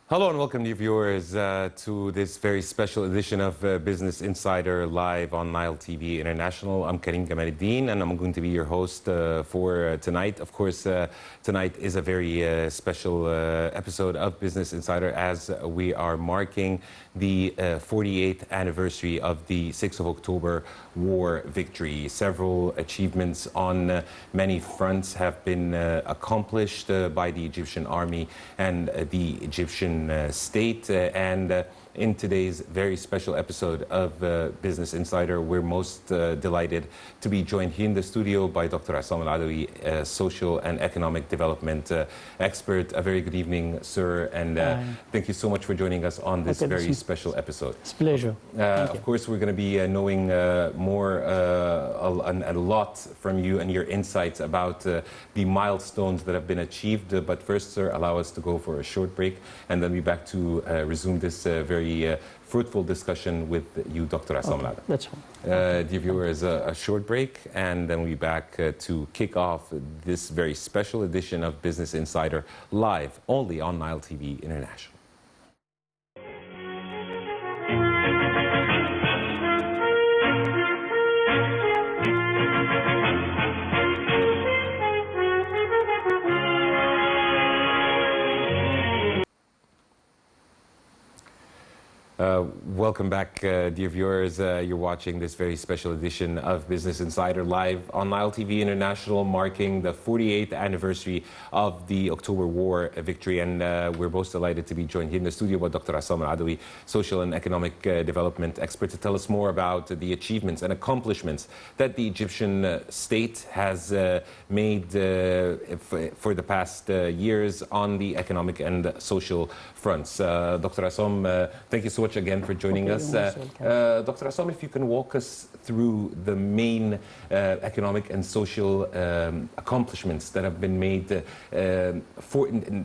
Hello and welcome, dear viewers, to this very special edition of Business Insider live on Nile TV International. I'm Karim Kamaluddin, and I'm going to be your host for tonight. Of course, tonight is a very special episode of Business Insider as we are marking the 48th anniversary of the 6th of October war victory. Several achievements on many fronts have been accomplished by the Egyptian army and the Egyptian state, and in today's very special episode of Business Insider, we're most delighted to be joined here in the studio by Dr. Issam Adawi, social and economic development expert. A very good evening, sir, and thank you so much for joining us on this very special episode. It's a pleasure. Of course, we're going to be knowing more, a lot from you and your insights about the milestones that have been achieved. But first, sir, allow us to go for a short break, and then be back to resume this very fruitful discussion with you, Dr. Issam Adawi. That's fine. Dear viewers, a short break, and then we'll be back to kick off this very special edition of Business Insider live only on Nile TV International. Welcome back, dear viewers. You're watching this very special edition of Business Insider live on Nile TV International, marking the 48th anniversary of the October War victory. And we're most delighted to be joined here in the studio by Dr. Issam Adawi, social and economic development expert, to tell us more about the achievements and accomplishments that the Egyptian state has made for the past years on the economic and social fronts. Dr. Issam, thank you so much again for joining us. Dr. Issam, if you can walk us through the main economic and social accomplishments that have been made.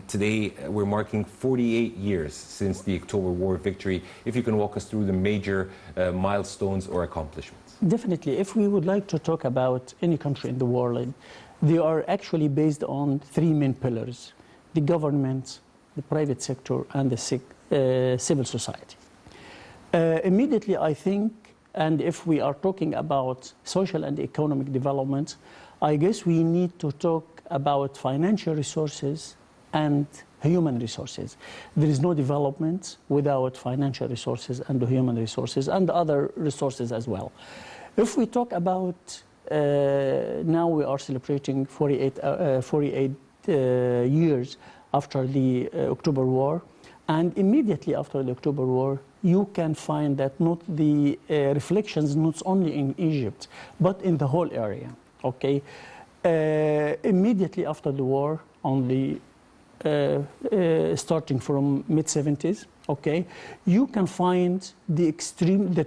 Today we're marking 48 years since the October War victory. If you can walk us through the major milestones or accomplishments. Definitely. If we would like to talk about any country in the world, they are actually based on three main pillars: the government, the private sector, and the civil society. Immediately, I think, and if we are talking about social and economic development, I guess we need to talk about financial resources and human resources. There is no development without financial resources and human resources and other resources as well. If we talk about, now we are celebrating 48 years after the October War, and immediately after the October War, you can find that not the reflections not only in Egypt, but in the whole area. Okay, immediately after the war, on the starting from mid-70s, okay, you can find the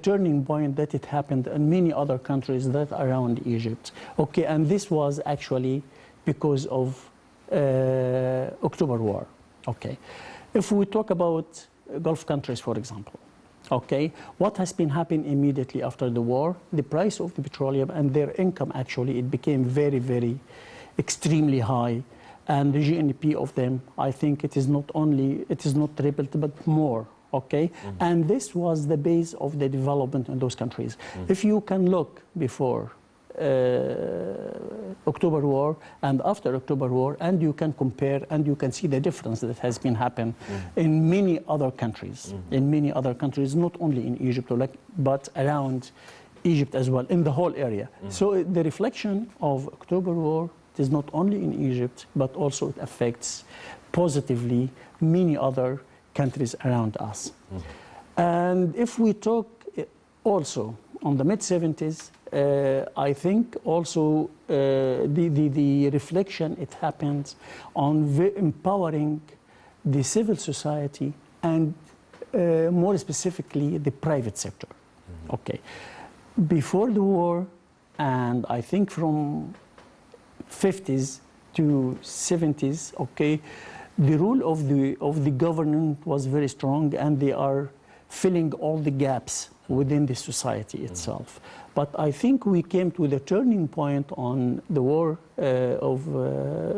turning point that it happened in many other countries that are around Egypt. Okay, and this was actually because of October War. Okay, if we talk about Gulf countries, for example, okay, what has been happening immediately after the war? The price of the petroleum and their income, actually, it became very, very extremely high. And the GNP of them, I think it is not tripled, but more, okay? Mm-hmm. And this was the base of the development in those countries. Mm-hmm. If you can look before October War and after October War, and you can compare and you can see the difference that has been happening in many other countries, not only in Egypt, but around Egypt as well, in the whole area. So the reflection of October War is not only in Egypt, but also it affects positively many other countries around us. And if we talk also on the mid-70s, I think also the reflection, it happens on empowering the civil society and more specifically the private sector. Okay, before the war, and I think from 50s to 70s, okay, the role of the government was very strong, and they are filling all the gaps within the society itself. But I think we came to the turning point on the war of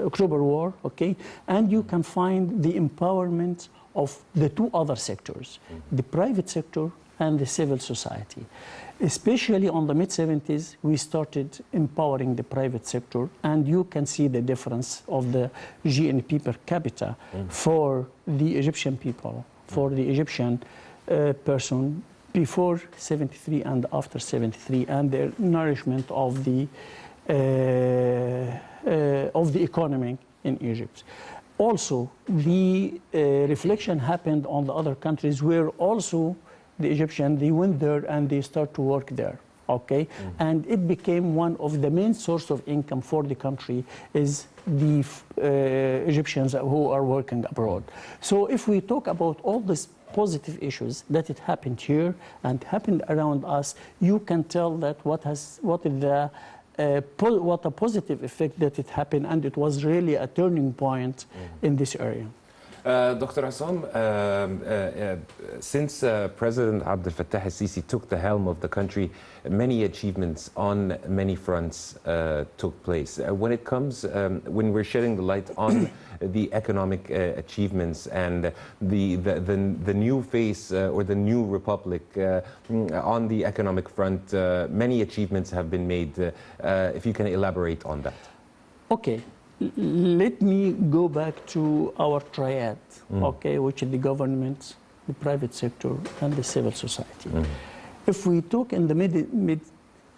October War, okay? And you can find the empowerment of the two other sectors, the private sector and the civil society. Especially on the mid-70s, we started empowering the private sector, and you can see the difference of the GNP per capita for the Egyptian people, for the Egyptian person before 73 and after 73, and the nourishment of the economy in Egypt. Also, the reflection happened on the other countries where also the Egyptian, they went there and they start to work there, okay? And it became one of the main source of income for the country is the Egyptians who are working abroad. So if we talk about all these positive issues that it happened here and happened around us, you can tell that what a positive effect that it happened, and it was really a turning point in this area. Dr. Issam, since President Abdel Fattah al-Sisi took the helm of the country, many achievements on many fronts took place. When it comes, when we're shedding the light on the economic achievements and the new face or the new republic on the economic front, many achievements have been made. If you can elaborate on that. Okay. Let me go back to our triad, okay, which is the government, the private sector, and the civil society. If we talk in the mid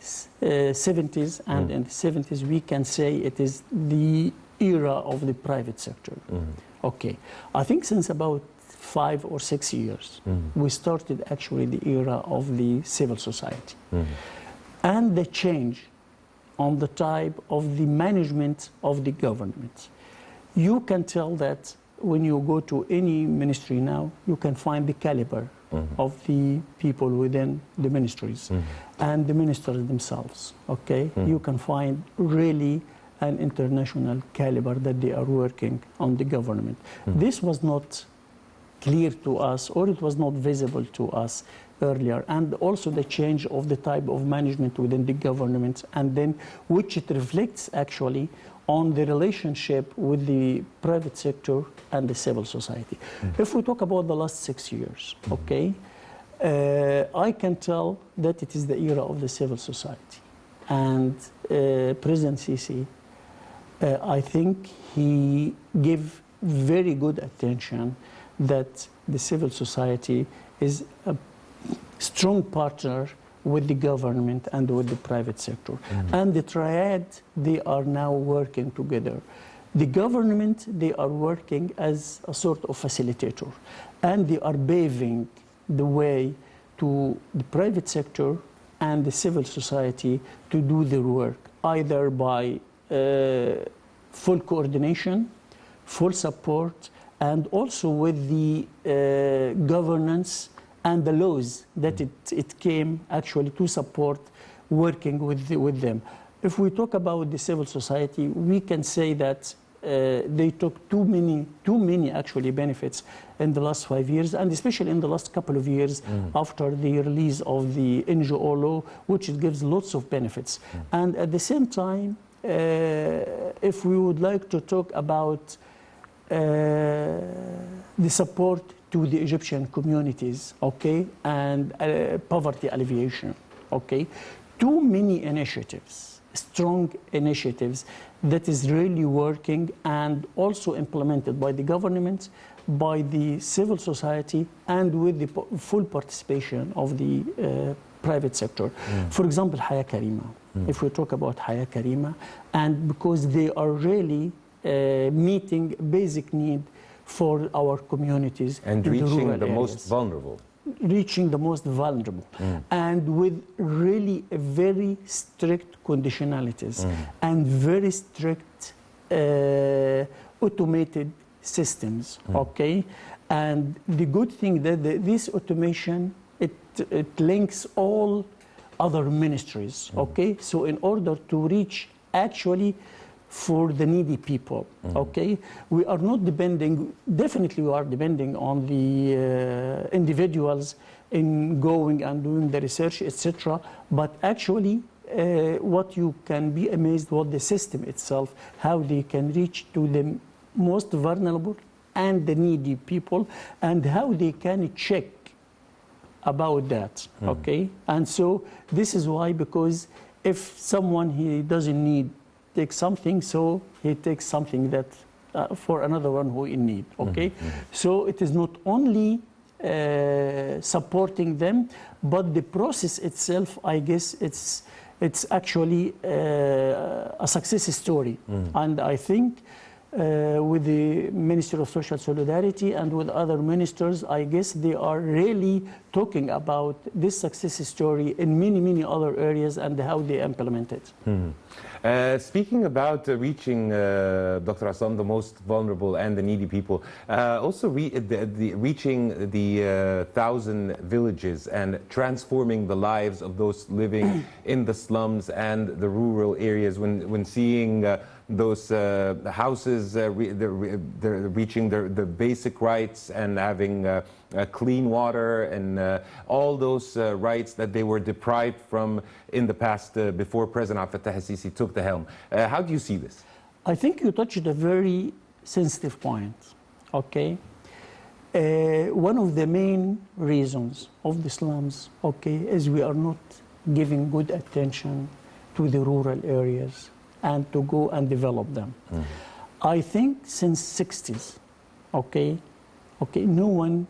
70s and in the 70s, we can say it is the era of the private sector. Okay, I think since about 5 or 6 years, we started actually the era of the civil society. And the change on the type of the management of the government. You can tell that when you go to any ministry now, you can find the caliber of the people within the ministries and the ministers themselves, okay? You can find really an international caliber that they are working on the government. This was not clear to us, or it was not visible to us earlier, and also the change of the type of management within the government, and then which it reflects actually on the relationship with the private sector and the civil society. If we talk about the last 6 years, okay, I can tell that it is the era of the civil society. And President Sisi, I think he gave very good attention that the civil society is a strong partner with the government and with the private sector. And the triad, they are now working together. The government, they are working as a sort of facilitator, and they are paving the way to the private sector and the civil society to do their work, either by full coordination, full support, and also with the governance and the laws that it came actually to support working with them. If we talk about the civil society, we can say that they took too many actually benefits in the last 5 years, and especially in the last couple of years after the release of the NGO law, which it gives lots of benefits. And at the same time, if we would like to talk about the support to the Egyptian communities, okay, and poverty alleviation, okay, too many initiatives, strong initiatives that is really working and also implemented by the government, by the civil society, and with the full participation of the private sector. For example, Haya Karima. If we talk about Haya Karima, and because they are really meeting basic need for our communities and in reaching the the most vulnerable. Reaching the most vulnerable, and with really very strict conditionalities and very strict automated systems, okay? And the good thing that this automation, it links all other ministries, okay? So in order to reach actually for the needy people, okay? We are not depending, definitely we are depending on the individuals in going and doing the research, etc. But actually, what you can be amazed what the system itself, how they can reach to the most vulnerable and the needy people, and how they can check about that, okay? And so this is why, because if someone he doesn't need take something, so he takes something that for another one who in need, okay? So it is not only supporting them, but the process itself, I guess it's actually a success story. And I think with the Ministry of Social Solidarity and with other ministers, I guess they are really talking about this success story in many, many other areas and how they implement it. Speaking about reaching, Dr. Issam, the most vulnerable and the needy people, also reaching the 1,000 villages and transforming the lives of those living in the slums and the rural areas, when seeing those houses reaching the basic rights and having clean water and all those rights that they were deprived from in the past before President Abdel Fattah al-Sisi took the helm. How do you see this? I think you touched a very sensitive point, okay? One of the main reasons of the slums, okay, is we are not giving good attention to the rural areas and to go and develop them. I think since 60s, okay, no one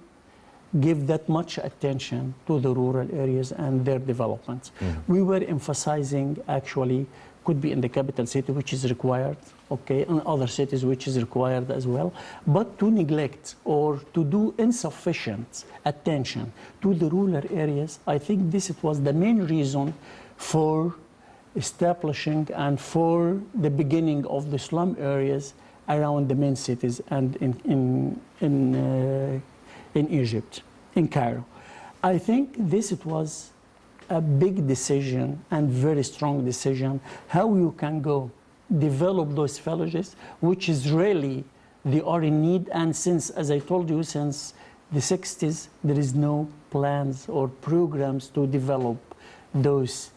gave that much attention to the rural areas and their developments. We were emphasizing, actually, could be in the capital city, which is required, okay, and other cities, which is required as well, but to neglect or to do insufficient attention to the rural areas, I think this was the main reason for establishing and for the beginning of the slum areas around the main cities and in Egypt, in Cairo. I think this was a big decision and very strong decision, how you can go develop those villages, which is really, they are in need. And since, as I told you, since the 60s, there is no plans or programs to develop those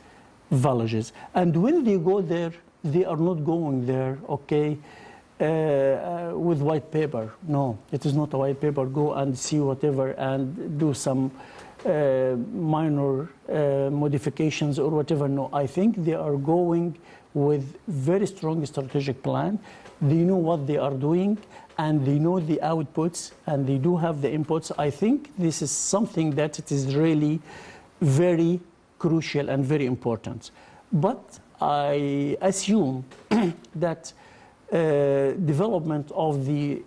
villages. And when they go there, they are not going there, okay, with white paper. No, it is not a white paper. Go and see whatever and do some minor modifications or whatever. No, I think they are going with very strong strategic plan. They know what they are doing and they know the outputs and they do have the inputs. I think this is something that it is really very crucial and very important. But I assume that development of the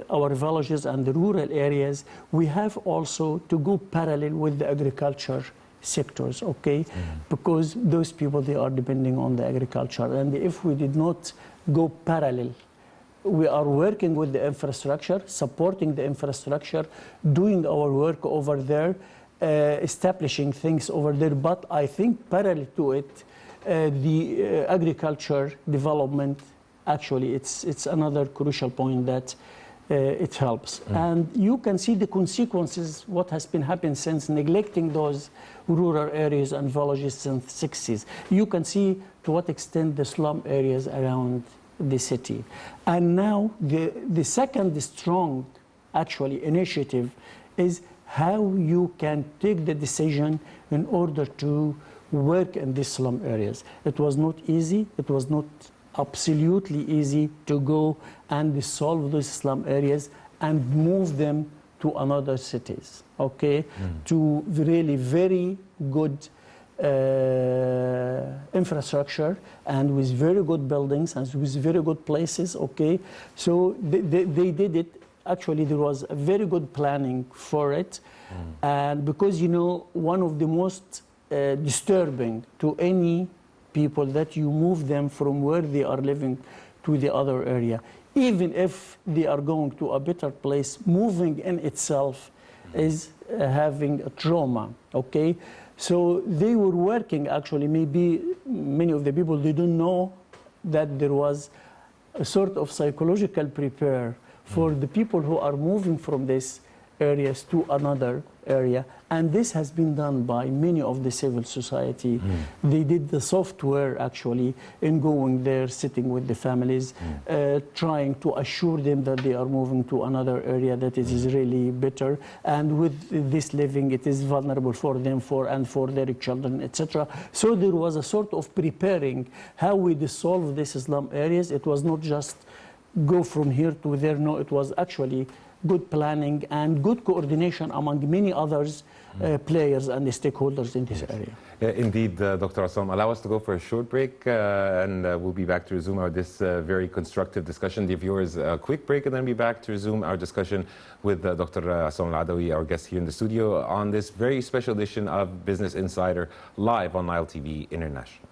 our villages and the rural areas, we have also to go parallel with the agriculture sectors, okay? Because those people, they are depending on the agriculture. And if we did not go parallel, we are working with the infrastructure, supporting the infrastructure, doing our work over there, establishing things over there. But I think parallel to it, the agriculture development, actually, it's another crucial point that it helps. And you can see the consequences, what has been happening since neglecting those rural areas and villages since the 60s. You can see to what extent the slum areas around the city. And now the second strong, actually, initiative is how you can take the decision in order to work in these slum areas. It was not easy. It was not absolutely easy to go and solve those slum areas and move them to another cities, okay? To really very good infrastructure and with very good buildings and with very good places, okay? So they did it. Actually, there was a very good planning for it. And because, you know, one of the most disturbing to any people that you move them from where they are living to the other area. Even if they are going to a better place, moving in itself is having a trauma, okay? So they were working, actually, maybe many of the people, they don't know that there was a sort of psychological prepare for the people who are moving from these areas to another area, and this has been done by many of the civil society. They did the software actually in going there, sitting with the families, trying to assure them that they are moving to another area that it is really better, and with this living it is vulnerable for them and for their children, etc. So there was a sort of preparing how we dissolve these slum areas. It was not just go from here to there, no, it was actually good planning and good coordination among many others players and stakeholders in this area. Indeed, Dr. Issam, allow us to go for a short break and we'll be back to resume this very constructive discussion. The viewers, a quick break and then be back to resume our discussion with Dr. Issam Adawi, our guest here in the studio, on this very special edition of Business Insider live on Nile TV International.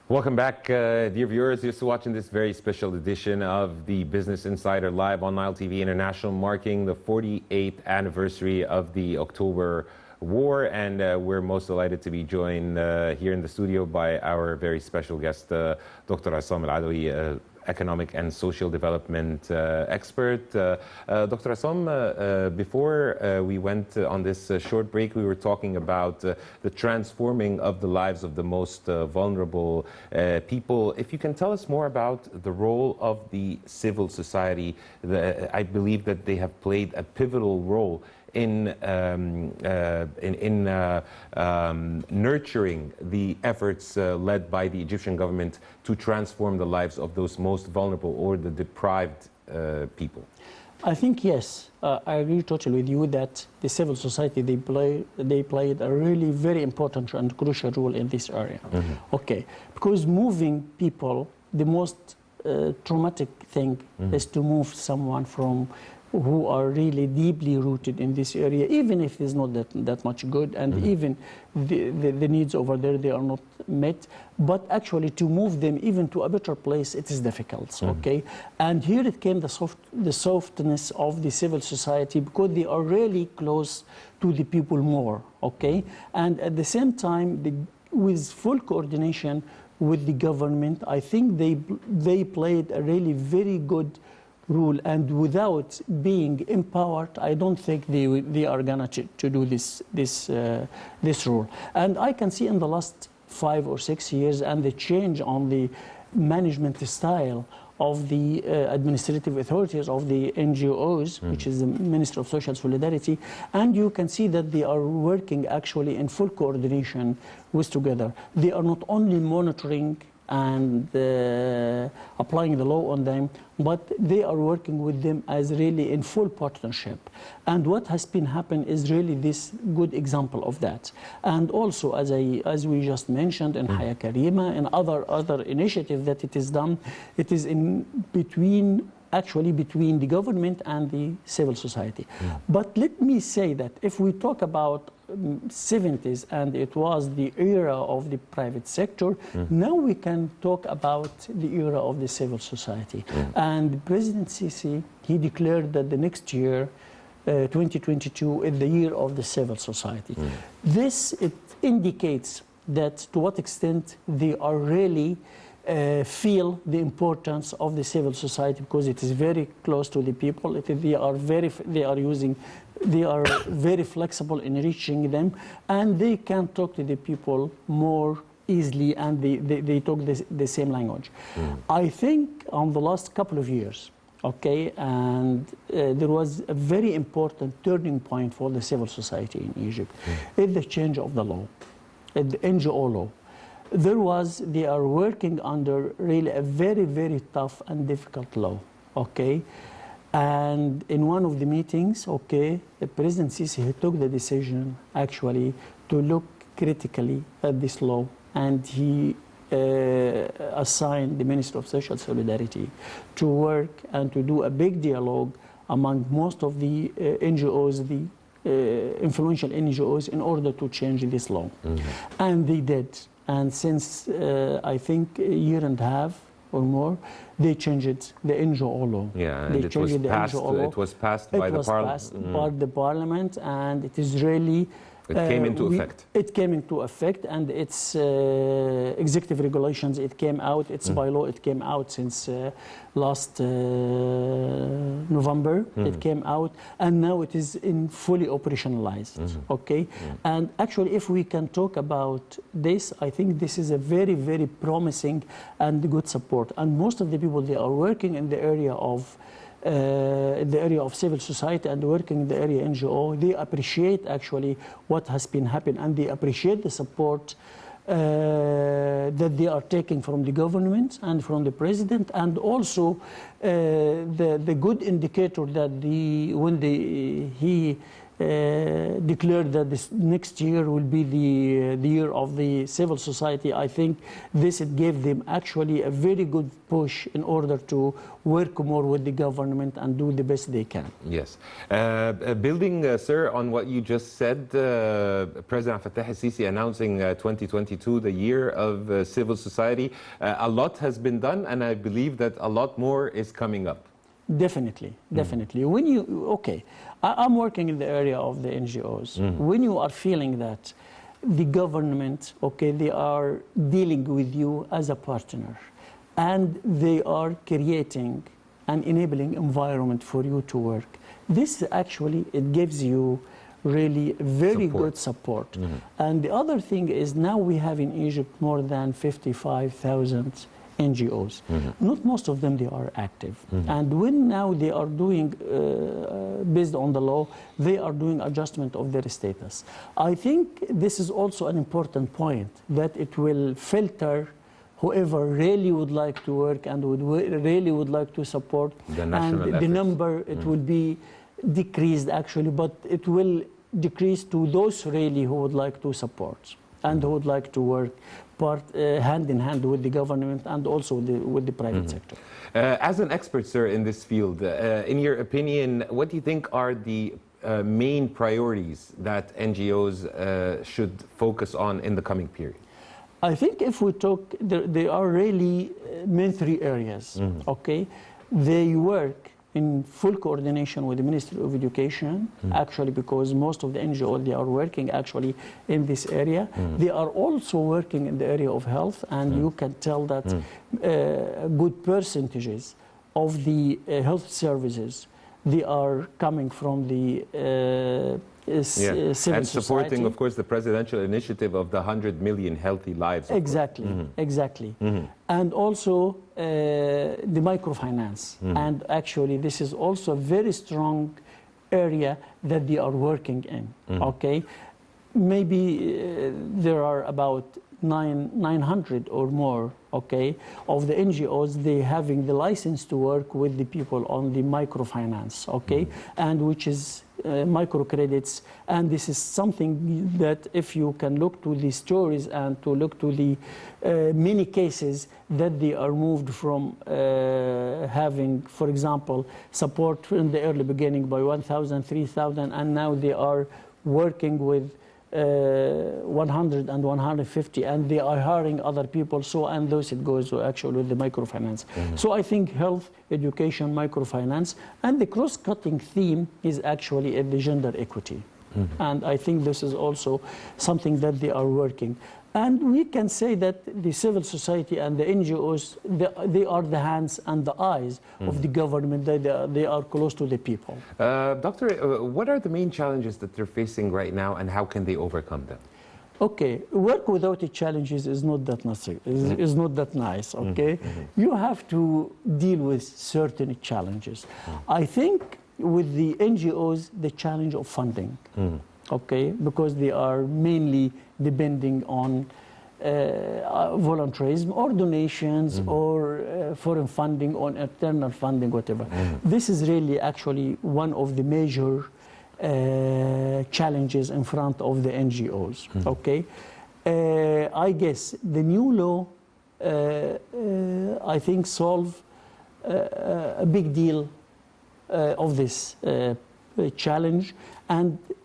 Welcome back, dear viewers. You're still watching this very special edition of the Business Insider live on Nile TV International, marking the 48th anniversary of the October War. And we're most delighted to be joined here in the studio by our very special guest, Dr. Issam Adawi, economic and social development expert. Dr. Issam, before we went on this short break, we were talking about the transforming of the lives of the most vulnerable people. If you can tell us more about the role of the civil society, I believe that they have played a pivotal role in nurturing the efforts led by the Egyptian government to transform the lives of those most vulnerable or the deprived people. I think yes, I agree totally with you that the civil society, they played a really very important and crucial role in this area. Okay, because moving people, the most traumatic thing is to move someone from who are really deeply rooted in this area, even if it's not that much good, and even the needs over there, they are not met. But actually to move them even to a better place, it is difficult, okay? And here it came the softness of the civil society, because they are really close to the people more, okay? And at the same time, with full coordination with the government, I think they played a really very good rule, and without being empowered, I don't think they are gonna to do this rule. And I can see in the last 5 or 6 years and the change on the management style of the administrative authorities of the NGOs, which is the Ministry of Social Solidarity, and you can see that they are working actually in full coordination with together. They are not only monitoring and applying the law on them, but they are working with them as really in full partnership. And what has been happening is really this good example of that. And also, as we just mentioned in Haya Karima and other initiatives that it is done, it is actually between the government and the civil society. But let me say that if we talk about 70s and it was the era of the private sector, now we can talk about the era of the civil society. And President Sisi, he declared that the next year, 2022, is the year of the civil society. This, it indicates that to what extent they are really feel the importance of the civil society, because it is very close to the people. They are very flexible in reaching them, and they can talk to the people more easily, and they talk the same language. I think on the last couple of years, okay, and there was a very important turning point for the civil society in Egypt, is the change of the law, the NGO law. They are working under really a very, very tough and difficult law, okay? And in one of the meetings, okay, the President Sisi, he took the decision actually to look critically at this law, and he assigned the Minister of Social Solidarity to work and to do a big dialogue among most of the NGOs, the influential NGOs, in order to change this law. And they did. And since, I think, a year and a half or more, they changed the NGO law. Yeah, and it was passed by the parliament. By the parliament, and it is really It came into effect. It came into effect, and its executive regulations, it came out, its bylaw, it came out since last November. It came out, and now it is in fully operationalized, okay? And actually, if we can talk about this, I think this is a very, very promising and good support. And most of the people, they are working in the area of civil society and working in the area NGO, they appreciate actually what has been happening, and they appreciate the support that they are taking from the government and from the president, and also the good indicator that he declared that this next year will be the year of the civil society. I think it gave them actually a very good push in order to work more with the government and do the best they can. Yes. Building, sir, on what you just said, President Fattah al-Sisi announcing 2022, the year of civil society, a lot has been done, and I believe that a lot more is coming up. Definitely, definitely. When I'm working in the area of the NGOs. When you are feeling that the government, they are dealing with you as a partner, and they are creating an enabling environment for you to work, this actually, it gives you really very good support. And the other thing is, now we have in Egypt more than 55,000 NGOs. Not most of them, they are active. And when now they are doing, based on the law, they are doing adjustment of their status. I think this is also an important point, that it will filter whoever really would like to work and really would like to support. The number, it will be decreased actually, but it will decrease to those really who would like to support and who would like to work hand in hand with the government and also with the private sector. As an expert, sir, in this field, in your opinion, what do you think are the main priorities that NGOs should focus on in the coming period? I think if we talk, there are really main three areas, okay? They work in full coordination with the Ministry of Education, actually, because most of the NGOs, they are working actually in this area. They are also working in the area of health, and you can tell that good percentages of the health services, they are coming from the civil and supporting, society. of course, the presidential initiative of the 100 million healthy lives. Exactly, exactly. And also the microfinance. And actually, this is also a very strong area that they are working in, okay? Maybe there are about 900 or more, okay, of the NGOs, they having the license to work with the people on the microfinance, okay, and which is microcredits. And this is something that if you can look to the stories and to look to the many cases that they are moved from having, for example, support in the early beginning by 1,000, 3,000, and now they are working with 100 and 150, and they are hiring other people. So, and those it goes actually with the microfinance. So I think health, education, microfinance, and the cross-cutting theme is actually the gender equity. And I think this is also something that they are working. And we can say that the civil society and the NGOs, they are the hands and the eyes of the government. They are close to the people. Doctor, what are the main challenges that they're facing right now, and how can they overcome them? Okay, work without the challenges is not that is not that nice, okay? You have to deal with certain challenges. I think with the NGOs, the challenge of funding. Okay, because they are mainly depending on volunteerism or donations or foreign funding or internal funding, whatever. This is really actually one of the major challenges in front of the NGOs. Okay, I guess the new law, I think, solve a big deal of this challenge,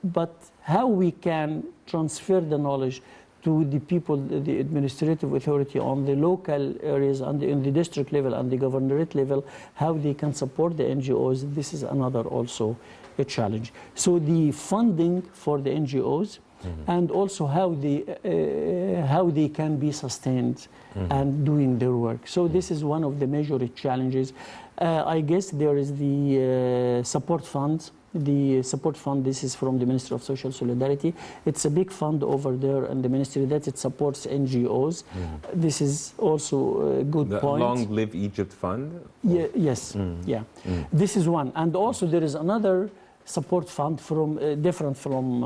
but how we can transfer the knowledge to the people, the administrative authority on the local areas and in the district level and the governorate level, how they can support the NGOs, this is another also a challenge. So the funding for the NGOs, and also how they can be sustained and doing their work. So this is one of the major challenges. I guess there is the support fund. The support fund, this is from the Ministry of Social Solidarity. It's a big fund over there in the ministry that it supports NGOs. This is also a good point. The Long Live Egypt Fund? Yes, yeah. This is one. And also there is another support fund from different from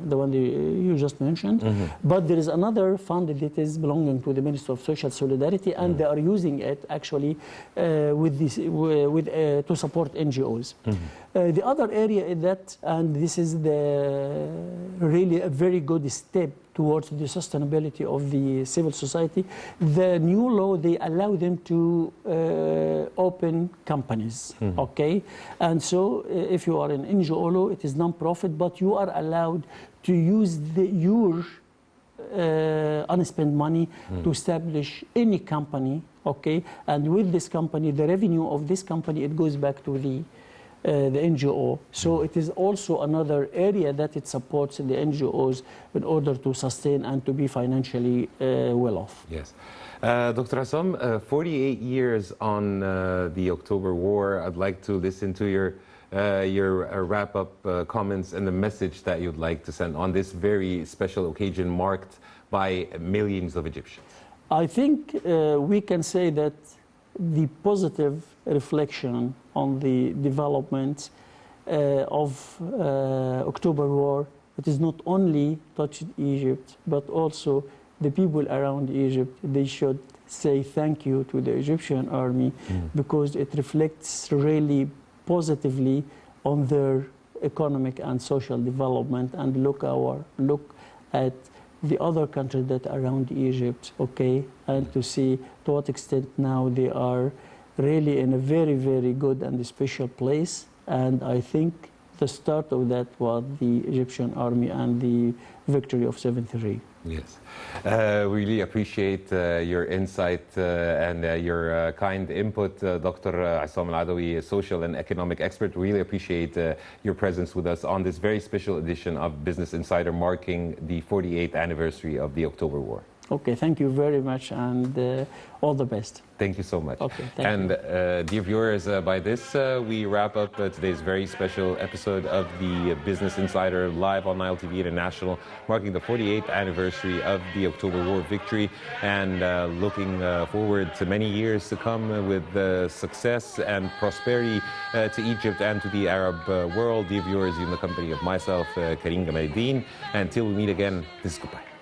the one that you just mentioned, but there is another fund that is belonging to the Ministry of Social Solidarity, and they are using it actually with this to support NGOs. The other area is that, and this is the really a very good step towards the sustainability of the civil society. The new law, they allow them to open companies, okay? And so if you are an NGO law, it is non-profit, but you are allowed to use your unspent money to establish any company, okay? And with this company, the revenue of this company, it goes back to the NGO. So it is also another area that it supports the NGOs in order to sustain and to be financially well off. Yes. Dr. Issam, 48 years on the October War. I'd like to listen to your wrap-up comments and the message that you'd like to send on this very special occasion marked by millions of Egyptians. I think we can say that the positive reflection on the development of October War, it is not only touched Egypt, but also the people around Egypt. They should say thank you to the Egyptian army because it reflects really positively on their economic and social development. And look at the other countries that are around Egypt, okay, and to see to what extent now they are really in a very, very good and special place. And I think the start of that was the Egyptian army and the victory of 73. Yes. Really appreciate your insight and your kind input, Dr. Issam Al-Adawi, a social and economic expert. Really appreciate your presence with us on this very special edition of Business Insider marking the 48th anniversary of the October War. Okay, thank you very much, and all the best. Thank you so much. Okay, thank you. Dear viewers, by this we wrap up today's very special episode of the Business Insider live on Nile TV International, marking the 48th anniversary of the October War victory, and looking forward to many years to come with success and prosperity to Egypt and to the Arab world. Dear viewers, in the company of myself, Karim Gamaluddin, until we meet again, this is goodbye.